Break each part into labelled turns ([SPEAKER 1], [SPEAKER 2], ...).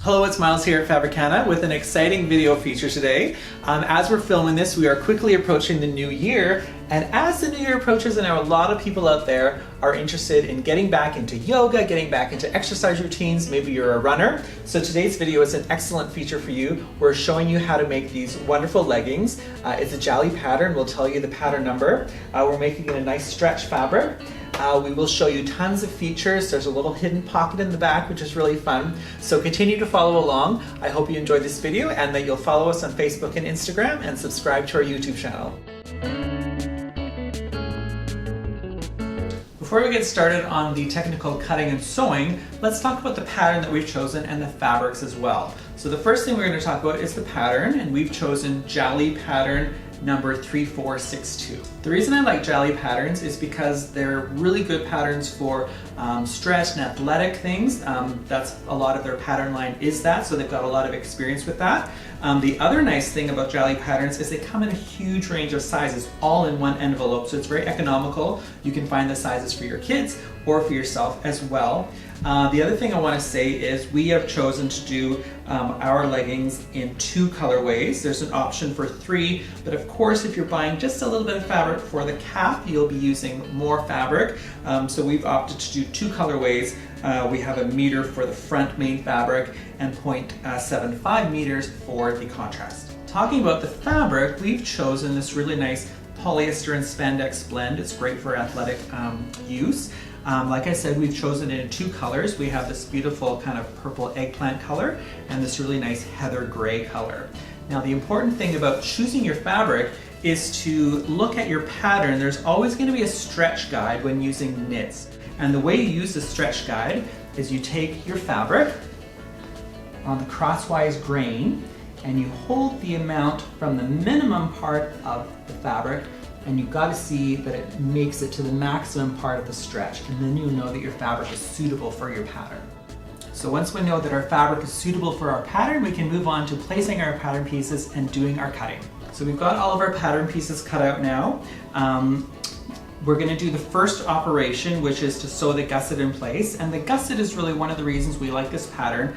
[SPEAKER 1] Hello, it's Miles here at Fabricana with an exciting video feature today. As we're filming this, we are quickly approaching the new year, and as the new year approaches, I know a lot of people out there are interested in getting back into yoga, getting back into exercise routines. Maybe you're a runner. So today's video is an excellent feature for you. We're showing you how to make these wonderful leggings. It's a jolly pattern. We'll tell you the pattern number. We're making it a nice stretch fabric. We will show you tons of features. There's a little hidden pocket in the back, which is really fun. So continue to follow along. I hope you enjoyed this video and that you'll follow us on Facebook and Instagram and subscribe to our YouTube channel. Before we get started on the technical cutting and sewing, let's talk about the pattern that we've chosen and the fabrics as well. So the first thing we're going to talk about is the pattern, and we've chosen Jolly pattern number 3462. The reason I like Jolly patterns is because they're really good patterns for stretch and athletic things. That's a lot of their pattern line is that, so they've got a lot of experience with that. The other nice thing about Jolly patterns is they come in a huge range of sizes all in one envelope, so it's very economical. You can find the sizes for your kids or for yourself as well. The other thing I want to say is we have chosen to do our leggings in 2 colorways. There's an option for 3, but of course if you're buying just a little bit of fabric for the cap, you'll be using more fabric. So we've opted to do 2 colorways. We have 1 meter for the front main fabric and 0.75 meters for the contrast. Talking about the fabric, we've chosen this really nice polyester and spandex blend. It's great for athletic use. Like I said, we've chosen it in 2 colors. We have this beautiful kind of purple eggplant color and this really nice heather gray color. Now the important thing about choosing your fabric is to look at your pattern. There's always going to be a stretch guide when using knits. And the way you use the stretch guide is you take your fabric on the crosswise grain and you hold the amount from the minimum part of the fabric, and you've got to see that it makes it to the maximum part of the stretch, and then you know that your fabric is suitable for your pattern. So once we know that our fabric is suitable for our pattern, we can move on to placing our pattern pieces and doing our cutting. So we've got all of our pattern pieces cut out now. We're going to do the first operation, which is to sew the gusset in place. And the gusset is really one of the reasons we like this pattern.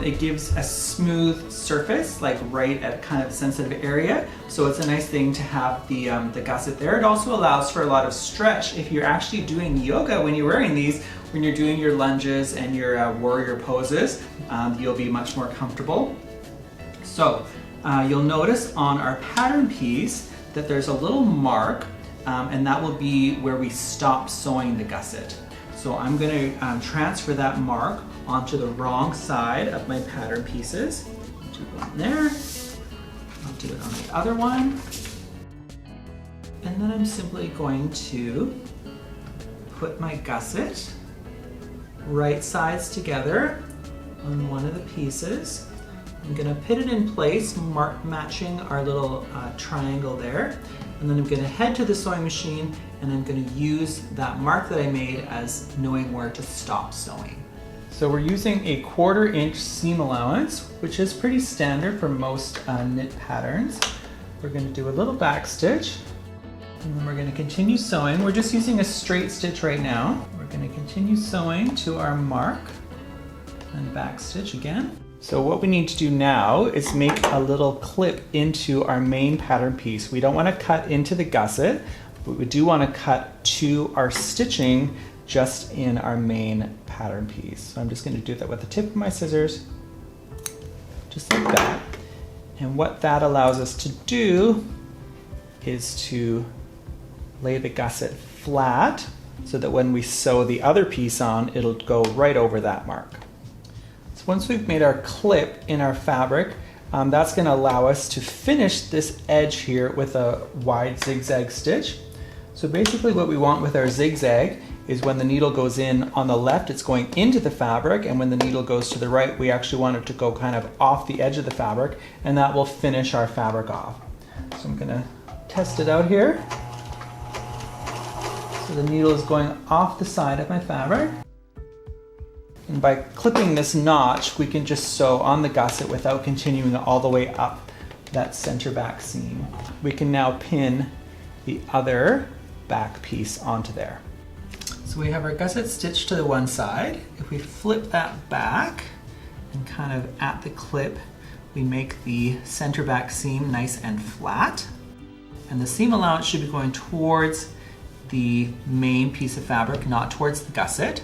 [SPEAKER 1] It gives a smooth surface, like right at kind of the sensitive area. So it's a nice thing to have the gusset there. It also allows for a lot of stretch. If you're actually doing yoga when you're wearing these, when you're doing your lunges and your warrior poses, you'll be much more comfortable. So you'll notice on our pattern piece that there's a little mark, and that will be where we stop sewing the gusset. So I'm going to transfer that mark onto the wrong side of my pattern pieces. Do one there, I'll do it on the other one. And then I'm simply going to put my gusset right sides together on one of the pieces. I'm going to put it in place, matching our little triangle there. And then I'm going to head to the sewing machine and I'm going to use that mark that I made as knowing where to stop sewing. So we're using a 1/4 inch seam allowance, which is pretty standard for most knit patterns. We're going to do a little back stitch and then we're going to continue sewing. We're just using a straight stitch right now. We're going to continue sewing to our mark and back stitch again. So what we need to do now is make a little clip into our main pattern piece. We don't want to cut into the gusset, but we do want to cut to our stitching just in our main pattern piece. So I'm just going to do that with the tip of my scissors, just like that. And what that allows us to do is to lay the gusset flat so that when we sew the other piece on, it'll go right over that mark. Once we've made our clip in our fabric, that's going to allow us to finish this edge here with a wide zigzag stitch. So basically what we want with our zigzag is when the needle goes in on the left, it's going into the fabric, and when the needle goes to the right, we actually want it to go kind of off the edge of the fabric, and that will finish our fabric off. So I'm going to test it out here. So the needle is going off the side of my fabric. And by clipping this notch, we can just sew on the gusset without continuing all the way up that center back seam. We can now pin the other back piece onto there. So we have our gusset stitched to the one side. If we flip that back, and kind of at the clip, we make the center back seam nice and flat. And the seam allowance should be going towards the main piece of fabric, not towards the gusset.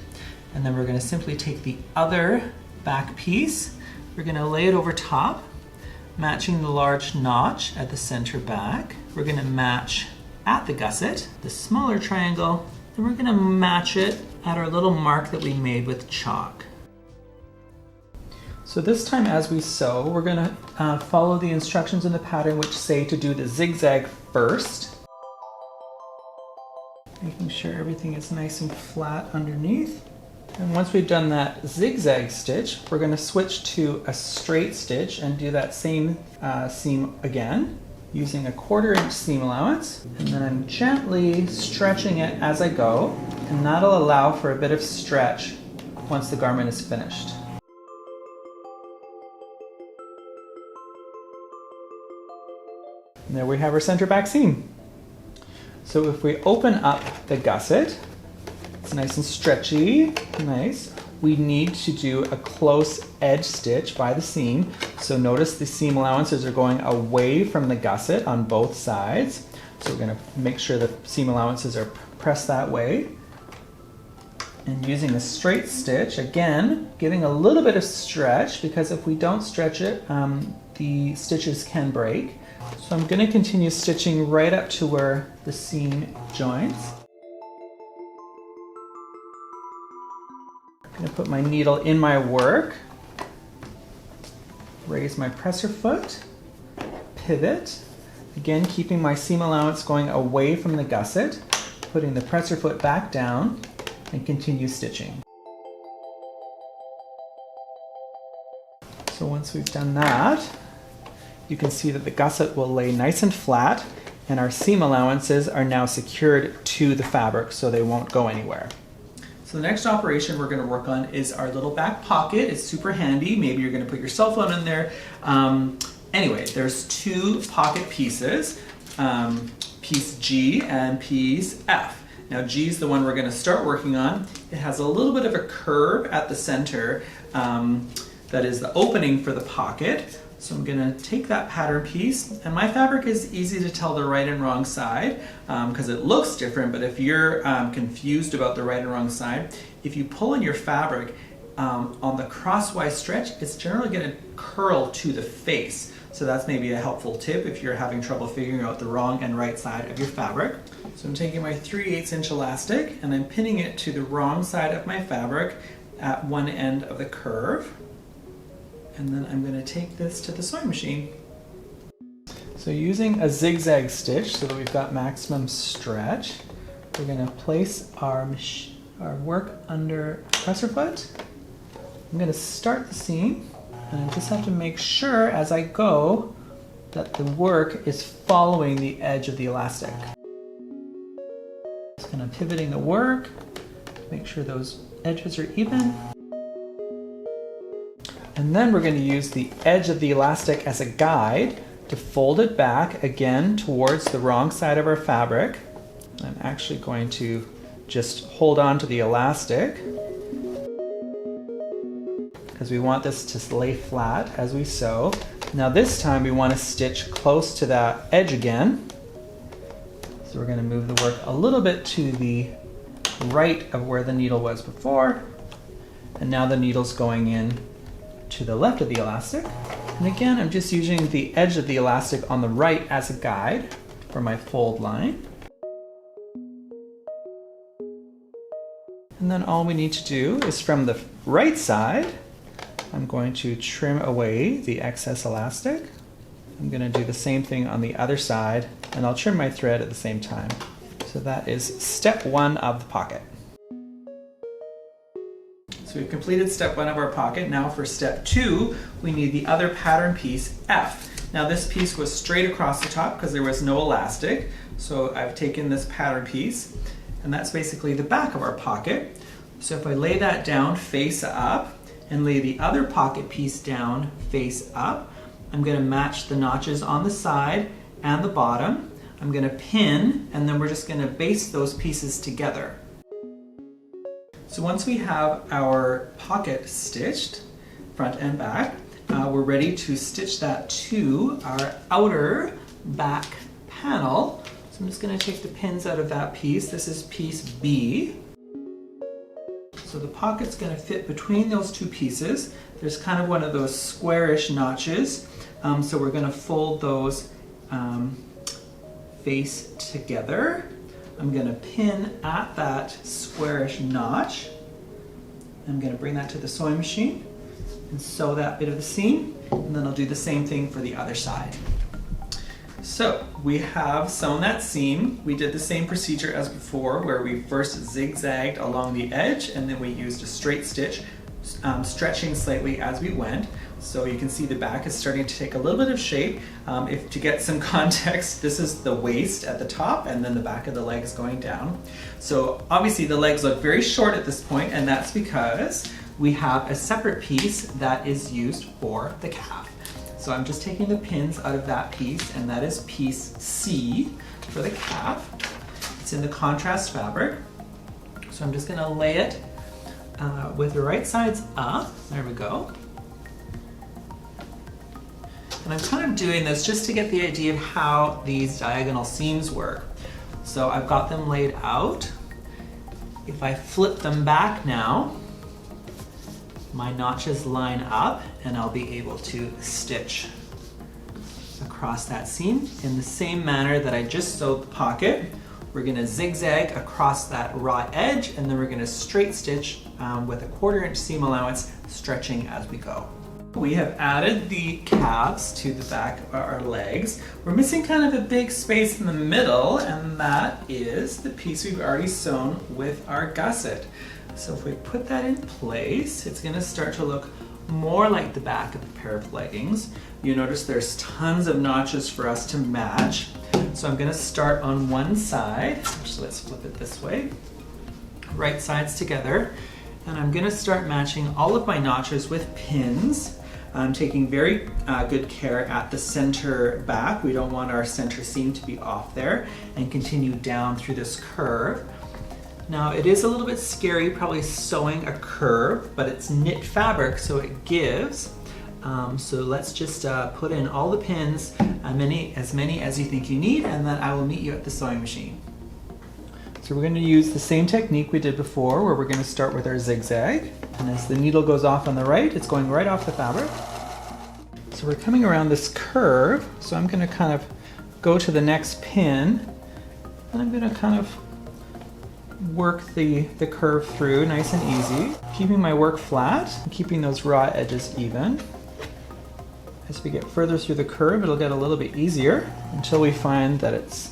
[SPEAKER 1] And then we're going to simply take the other back piece, we're going to lay it over top, matching the large notch at the center back. We're going to match at the gusset, the smaller triangle, then we're going to match it at our little mark that we made with chalk. So this time as we sew, we're going to follow the instructions in the pattern which say to do the zigzag first. Making sure everything is nice and flat underneath. And once we've done that zigzag stitch, we're going to switch to a straight stitch and do that same seam again, using a 1/4 inch seam allowance. And then I'm gently stretching it as I go, and that'll allow for a bit of stretch once the garment is finished. And there we have our center back seam. So if we open up the gusset, it's nice and stretchy, nice. We need to do a close edge stitch by the seam. So notice the seam allowances are going away from the gusset on both sides. So we're going to make sure the seam allowances are pressed that way. And using a straight stitch, again, giving a little bit of stretch, because if we don't stretch it, the stitches can break. So I'm going to continue stitching right up to where the seam joins. I'm going to put my needle in my work, raise my presser foot, pivot, again keeping my seam allowance going away from the gusset, putting the presser foot back down, and continue stitching. So once we've done that, you can see that the gusset will lay nice and flat, and our seam allowances are now secured to the fabric so they won't go anywhere. So the next operation we're going to work on is our little back pocket. It's super handy. Maybe you're going to put your cell phone in there. Anyway, there's 2 pocket pieces, piece G and piece F. Now G is the one we're going to start working on. It has a little bit of a curve at the center that is the opening for the pocket. So I'm going to take that pattern piece, and my fabric is easy to tell the right and wrong side because it looks different, but if you're confused about the right and wrong side, if you pull in your fabric on the crosswise stretch, it's generally going to curl to the face. So that's maybe a helpful tip if you're having trouble figuring out the wrong and right side of your fabric. So I'm taking my 3/8 inch elastic and I'm pinning it to the wrong side of my fabric at one end of the curve. And then I'm going to take this to the sewing machine. So using a zigzag stitch so that we've got maximum stretch, we're going to place our work under presser foot. I'm going to start the seam, and I just have to make sure as I go that the work is following the edge of the elastic. Just kind of pivoting the work, make sure those edges are even. And then we're going to use the edge of the elastic as a guide to fold it back again towards the wrong side of our fabric. I'm actually going to just hold on to the elastic because we want this to lay flat as we sew. Now this time we want to stitch close to that edge again. So we're going to move the work a little bit to the right of where the needle was before. And now the needle's going in to the left of the elastic. And again, I'm just using the edge of the elastic on the right as a guide for my fold line. And then all we need to do is from the right side, I'm going to trim away the excess elastic. I'm going to do the same thing on the other side, and I'll trim my thread at the same time. So that is step 1 of the pocket. So we've completed step 1 of our pocket. Now for step 2, we need the other pattern piece, F. Now this piece was straight across the top because there was no elastic. So I've taken this pattern piece, and that's basically the back of our pocket. So if I lay that down face up and lay the other pocket piece down face up, I'm going to match the notches on the side and the bottom. I'm going to pin, and then we're just going to baste those pieces together. So once we have our pocket stitched, front and back. We're ready to stitch that to our outer back panel. So I'm just going to take the pins out of that piece. This is piece B. So the pocket's going to fit between those two pieces. There's kind of one of those squarish notches. So we're going to fold those face together. I'm going to pin at that squarish notch. I'm going to bring that to the sewing machine and sew that bit of the seam, and then I'll do the same thing for the other side. So we have sewn that seam. We did the same procedure as before, where we first zigzagged along the edge and then we used a straight stitch, stretching slightly as we went. So you can see the back is starting to take a little bit of shape. To get some context, this is the waist at the top and then the back of the legs going down. So obviously the legs look very short at this point, and that's because we have a separate piece that is used for the calf. So I'm just taking the pins out of that piece, and that is piece C for the calf. It's in the contrast fabric. So I'm just gonna lay it with the right sides up. There we go. And I'm kind of doing this just to get the idea of how these diagonal seams work. So I've got them laid out. If I flip them back now, my notches line up and I'll be able to stitch across that seam in the same manner that I just sewed the pocket. We're going to zigzag across that raw edge, and then we're going to straight stitch with a 1/4 inch seam allowance, stretching as we go. We have added the calves to the back of our legs. We're missing kind of a big space in the middle, and that is the piece we've already sewn with our gusset. So if we put that in place, it's going to start to look more like the back of a pair of leggings. You notice there's tons of notches for us to match. So I'm going to start on one side. So let's flip it this way. Right sides together. And I'm going to start matching all of my notches with pins. I'm taking very good care at the center back. We don't want our center seam to be off there, and continue down through this curve. Now it is a little bit scary probably sewing a curve, but it's knit fabric, so it gives. So let's just put in all the pins, as many as you think you need, and then I will meet you at the sewing machine. So we're going to use the same technique we did before, where we're going to start with our zigzag, and as the needle goes off on the right, it's going right off the fabric. So we're coming around this curve, so I'm going to kind of go to the next pin, and I'm going to kind of work the curve through nice and easy, keeping my work flat, and keeping those raw edges even. As we get further through the curve, it'll get a little bit easier until we find that it's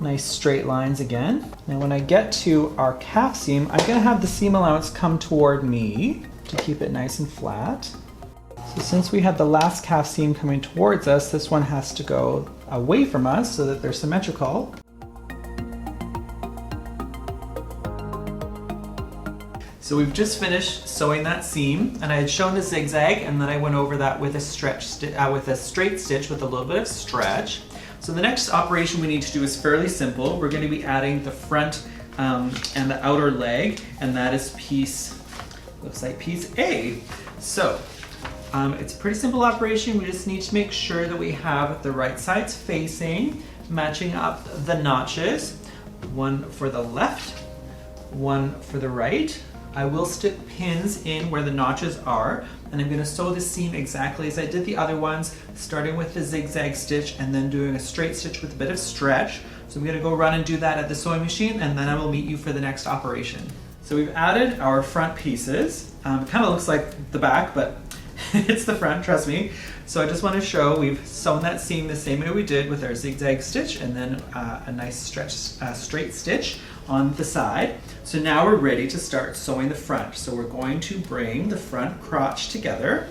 [SPEAKER 1] nice straight lines again. Now when I get to our calf seam, I'm going to have the seam allowance come toward me to keep it nice and flat. So since we had the last calf seam coming towards us, this one has to go away from us so that they're symmetrical. So we've just finished sewing that seam, and I had shown the zigzag, and then I went over that with a straight stitch with a little bit of stretch. So the next operation we need to do is fairly simple. We're going to be adding the front and the outer leg, and that is looks like piece A. So it's a pretty simple operation. We just need to make sure that we have the right sides facing, matching up the notches. One for the left, one for the right. I will stick pins in where the notches are, and I'm going to sew the seam exactly as I did the other ones, starting with the zigzag stitch and then doing a straight stitch with a bit of stretch. So I'm going to go run and do that at the sewing machine, and then I will meet you for the next operation. So we've added our front pieces. It kind of looks like the back, but it's the front, trust me. So I just want to show we've sewn that seam the same way we did with our zigzag stitch, and then a nice straight stitch on the side. So now we're ready to start sewing the front. So we're going to bring the front crotch together.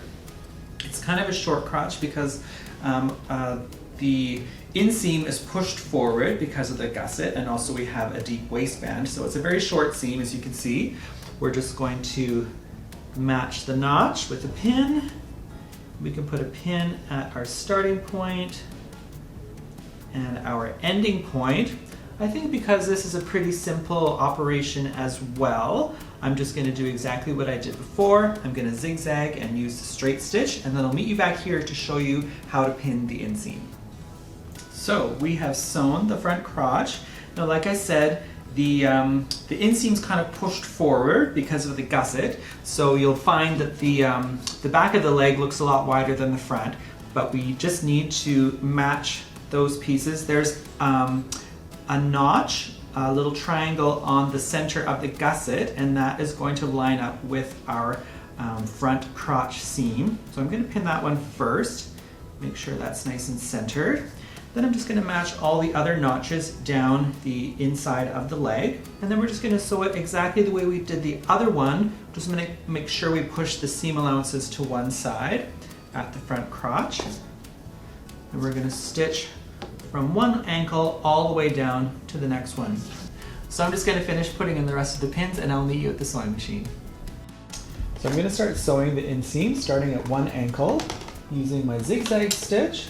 [SPEAKER 1] It's kind of a short crotch because the inseam is pushed forward because of the gusset, and also we have a deep waistband. So it's a very short seam, as you can see. We're just going to match the notch with a pin. We can put a pin at our starting point and our ending point. I think because this is a pretty simple operation as well, I'm just going to do exactly what I did before. I'm going to zigzag and use the straight stitch, and then I'll meet you back here to show you how to pin the inseam. So we have sewn the front crotch. Now, like I said, the inseam's kind of pushed forward because of the gusset, so you'll find that the back of the leg looks a lot wider than the front, but we just need to match those pieces. There's a notch, a little triangle on the center of the gusset, and that is going to line up with our front crotch seam. So I'm going to pin that one first, make sure that's nice and centered. Then I'm just going to match all the other notches down the inside of the leg, and then we're just going to sew it exactly the way we did the other one. Just going to make sure we push the seam allowances to one side at the front crotch, and we're going to stitch from one ankle all the way down to the next one. So I'm just going to finish putting in the rest of the pins, and I'll meet you at the sewing machine. So I'm going to start sewing the inseam starting at one ankle using my zigzag stitch.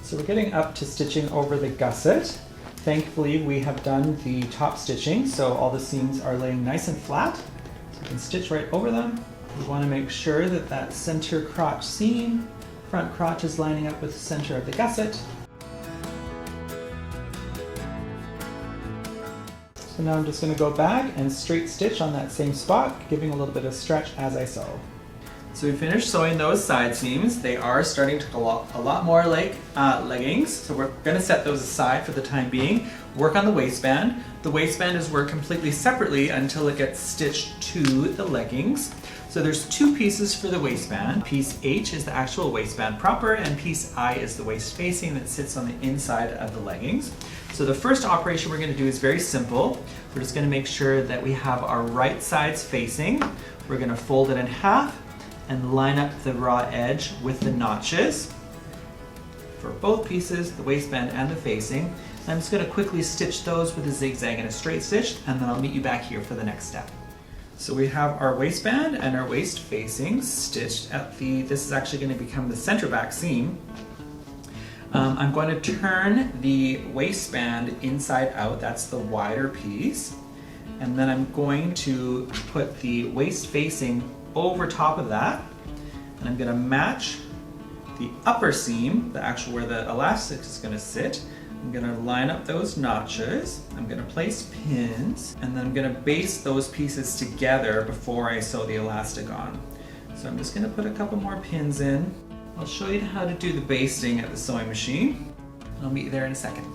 [SPEAKER 1] So we're getting up to stitching over the gusset. Thankfully, we have done the top stitching, so all the seams are laying nice and flat. So we can stitch right over them. We want to make sure that that center crotch seam, front crotch is lining up with the center of the gusset. So now I'm just going to go back and straight stitch on that same spot, giving a little bit of stretch as I sew. So we finished sewing those side seams. They are starting to look a lot more like leggings, so we're going to set those aside for the time being. Work on the waistband. The waistband is worked completely separately until it gets stitched to the leggings. So there's two pieces for the waistband. Piece H is the actual waistband proper, and piece I is the waist facing that sits on the inside of the leggings. So the first operation we're going to do is very simple. We're just going to make sure that we have our right sides facing. We're going to fold it in half and line up the raw edge with the notches for both pieces, the waistband and the facing. I'm just going to quickly stitch those with a zigzag and a straight stitch, and then I'll meet you back here for the next step. So we have our waistband and our waist facing stitched at this is actually going to become the center back seam. I'm going to turn the waistband inside out, that's the wider piece, and then I'm going to put the waist facing over top of that, and I'm going to match the upper seam, the actual where the elastic is going to sit. I'm going to line up those notches, I'm going to place pins, and then I'm going to baste those pieces together before I sew the elastic on. So I'm just going to put a couple more pins in. I'll show you how to do the basting at the sewing machine. I'll meet you there in a second.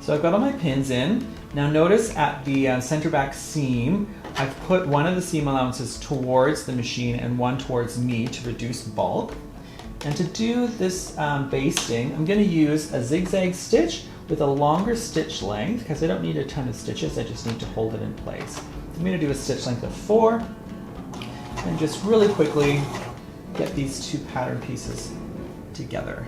[SPEAKER 1] So I've got all my pins in. Now notice at the center back seam, I've put one of the seam allowances towards the machine and one towards me to reduce bulk. And to do this basting, I'm going to use a zigzag stitch with a longer stitch length, because I don't need a ton of stitches, I just need to hold it in place. I'm going to do a stitch length of 4, and just really quickly get these two pattern pieces together.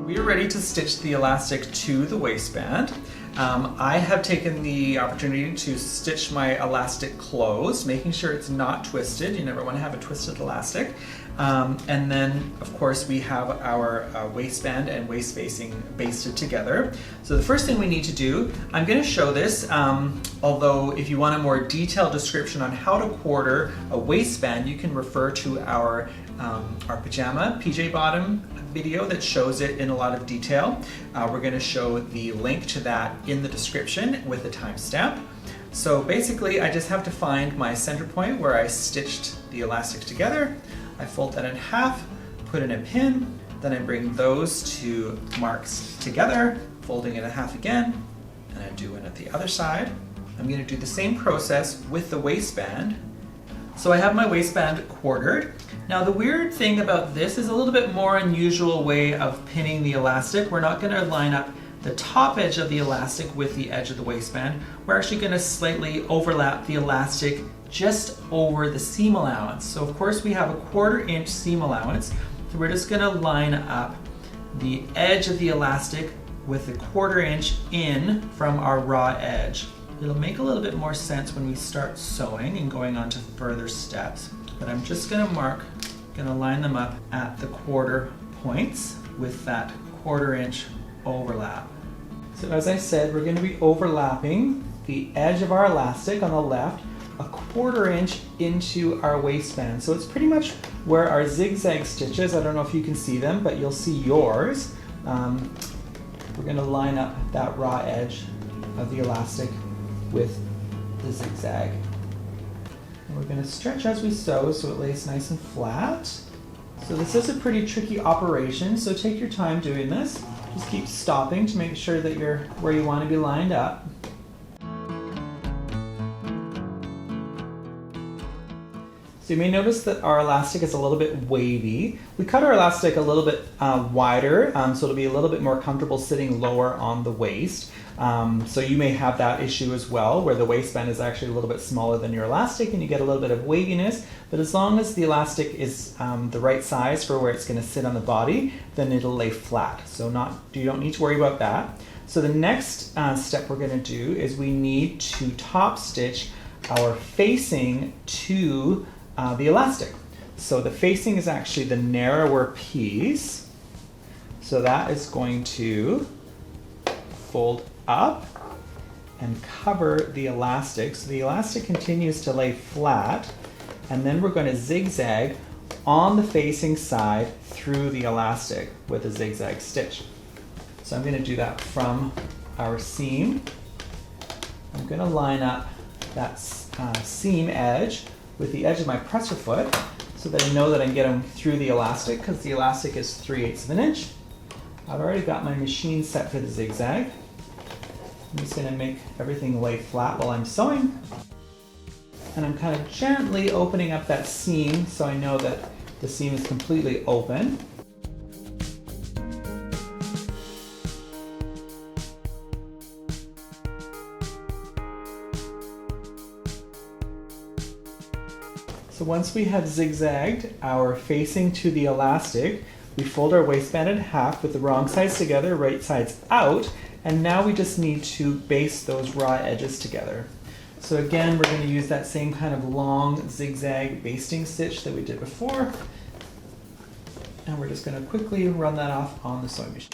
[SPEAKER 1] We are ready to stitch the elastic to the waistband. I have taken the opportunity to stitch my elastic closed, making sure it's not twisted. You never want to have a twisted elastic. And then, of course, we have our waistband and waist facing basted together. So the first thing we need to do, I'm going to show this, although if you want a more detailed description on how to quarter a waistband, you can refer to our pajama PJ bottom video that shows it in a lot of detail. We're going to show the link to that in the description with a timestamp. So basically, I just have to find my center point where I stitched the elastic together. I fold that in half, put in a pin, then I bring those two marks together, folding it in half again, and I do it at the other side. I'm going to do the same process with the waistband. So I have my waistband quartered. Now the weird thing about this is a little bit more unusual way of pinning the elastic. We're not going to line up the top edge of the elastic with the edge of the waistband. We're actually going to slightly overlap the elastic just over the seam allowance. So of course we have a 1/4 inch seam allowance. So we're just going to line up the edge of the elastic with the 1/4 inch in from our raw edge. It'll make a little bit more sense when we start sewing and going on to further steps. But I'm just going to line them up at the 1/4 points with that 1/4 inch overlap. So as I said, we're going to be overlapping the edge of our elastic on the left 1/4 inch into our waistband. So it's pretty much where our zigzag stitches, I don't know if you can see them, but you'll see yours. We're going to line up that raw edge of the elastic with the zigzag. And we're going to stretch as we sew so it lays nice and flat. So this is a pretty tricky operation, so take your time doing this. Just keep stopping to make sure that you're where you want to be lined up. So you may notice that our elastic is a little bit wavy. We cut our elastic a little bit wider, so it'll be a little bit more comfortable sitting lower on the waist. So you may have that issue as well, where the waistband is actually a little bit smaller than your elastic and you get a little bit of waviness. But as long as the elastic is the right size for where it's going to sit on the body, then it'll lay flat. So you don't need to worry about that. So the next step we're going to do is we need to top stitch our facing to the elastic. So the facing is actually the narrower piece. So that is going to fold up and cover the elastic. So the elastic continues to lay flat, and then we're going to zigzag on the facing side through the elastic with a zigzag stitch. So I'm going to do that from our seam. I'm going to line up that seam edge with the edge of my presser foot so that I know that I'm getting through the elastic, because the elastic is 3/8 of an inch. I've already got my machine set for the zigzag. I'm just going to make everything lay flat while I'm sewing. And I'm kind of gently opening up that seam so I know that the seam is completely open. So once we have zigzagged our facing to the elastic, we fold our waistband in half with the wrong sides together, right sides out, and now we just need to baste those raw edges together. So again, we're going to use that same kind of long zigzag basting stitch that we did before, and we're just going to quickly run that off on the sewing machine.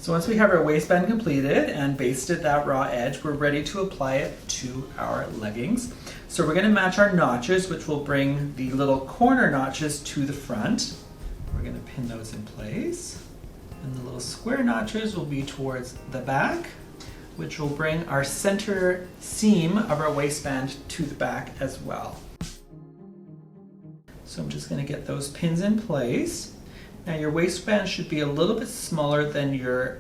[SPEAKER 1] So once we have our waistband completed and basted that raw edge, we're ready to apply it to our leggings. So we're going to match our notches, which will bring the little corner notches to the front. We're going to pin those in place. And the little square notches will be towards the back, which will bring our center seam of our waistband to the back as well. So I'm just going to get those pins in place. Now your waistband should be a little bit smaller than your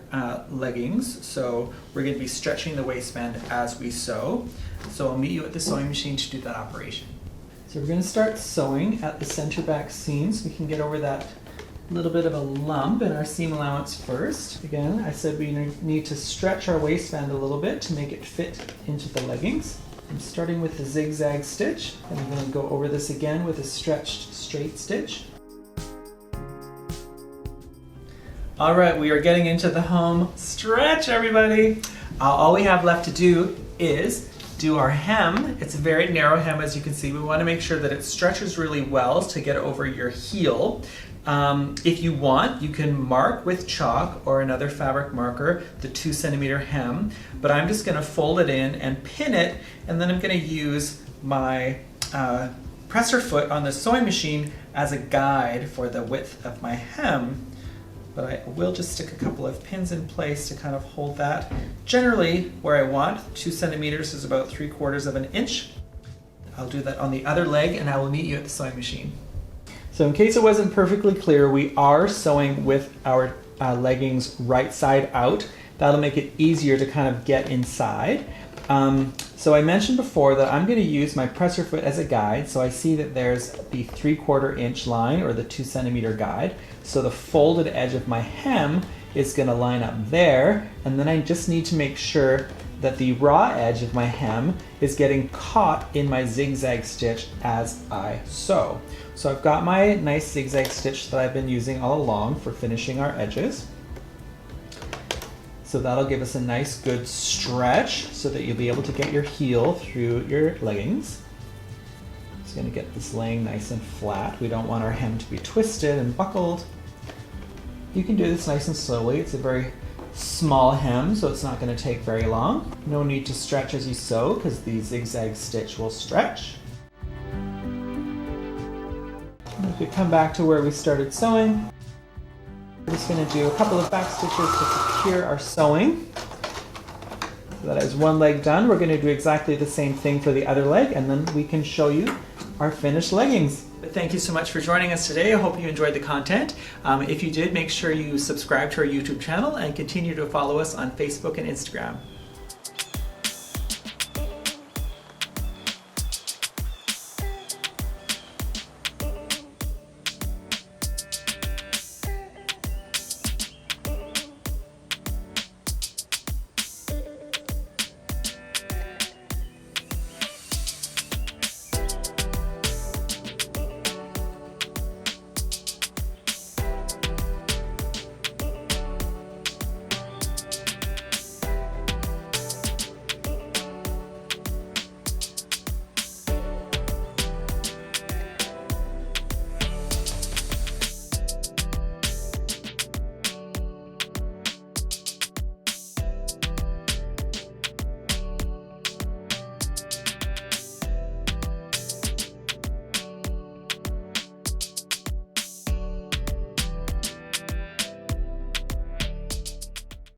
[SPEAKER 1] leggings, so we're going to be stretching the waistband as we sew. So I'll meet you at the sewing machine to do that operation. So we're going to start sewing at the center back seam so we can get over that little bit of a lump in our seam allowance first. Again, I said we need to stretch our waistband a little bit to make it fit into the leggings. I'm starting with the zigzag stitch, and I'm going to go over this again with a stretched straight stitch. All right, we are getting into the home stretch, everybody. All we have left to do is do our hem. It's a very narrow hem, as you can see. We want to make sure that it stretches really well to get over your heel. If you want, you can mark with chalk or another fabric marker the 2 centimeter hem, but I'm just going to fold it in and pin it, and then I'm going to use my presser foot on the sewing machine as a guide for the width of my hem. But I will just stick a couple of pins in place to kind of hold that generally where I want. 2 centimeters is about 3/4 of an inch. I'll do that on the other leg, and I will meet you at the sewing machine. So in case it wasn't perfectly clear, we are sewing with our leggings right side out. That'll make it easier to kind of get inside. So I mentioned before that I'm going to use my presser foot as a guide. So I see that there's the 3/4 inch line, or the 2 centimeter guide. So the folded edge of my hem is going to line up there, and then I just need to make sure that the raw edge of my hem is getting caught in my zigzag stitch as I sew. So I've got my nice zigzag stitch that I've been using all along for finishing our edges. So that'll give us a nice good stretch so that you'll be able to get your heel through your leggings. Just going to get this laying nice and flat. We don't want our hem to be twisted and buckled. You can do this nice and slowly. It's a very small hem, so it's not going to take very long. No need to stretch as you sew because the zigzag stitch will stretch. And if we come back to where we started sewing, we're just going to do a couple of back stitches to secure our sewing. So that is one leg done. We're going to do exactly the same thing for the other leg, and then we can show you our finished leggings. Thank you so much for joining us today. I hope you enjoyed the content. If you did, make sure you subscribe to our YouTube channel and continue to follow us on Facebook and Instagram.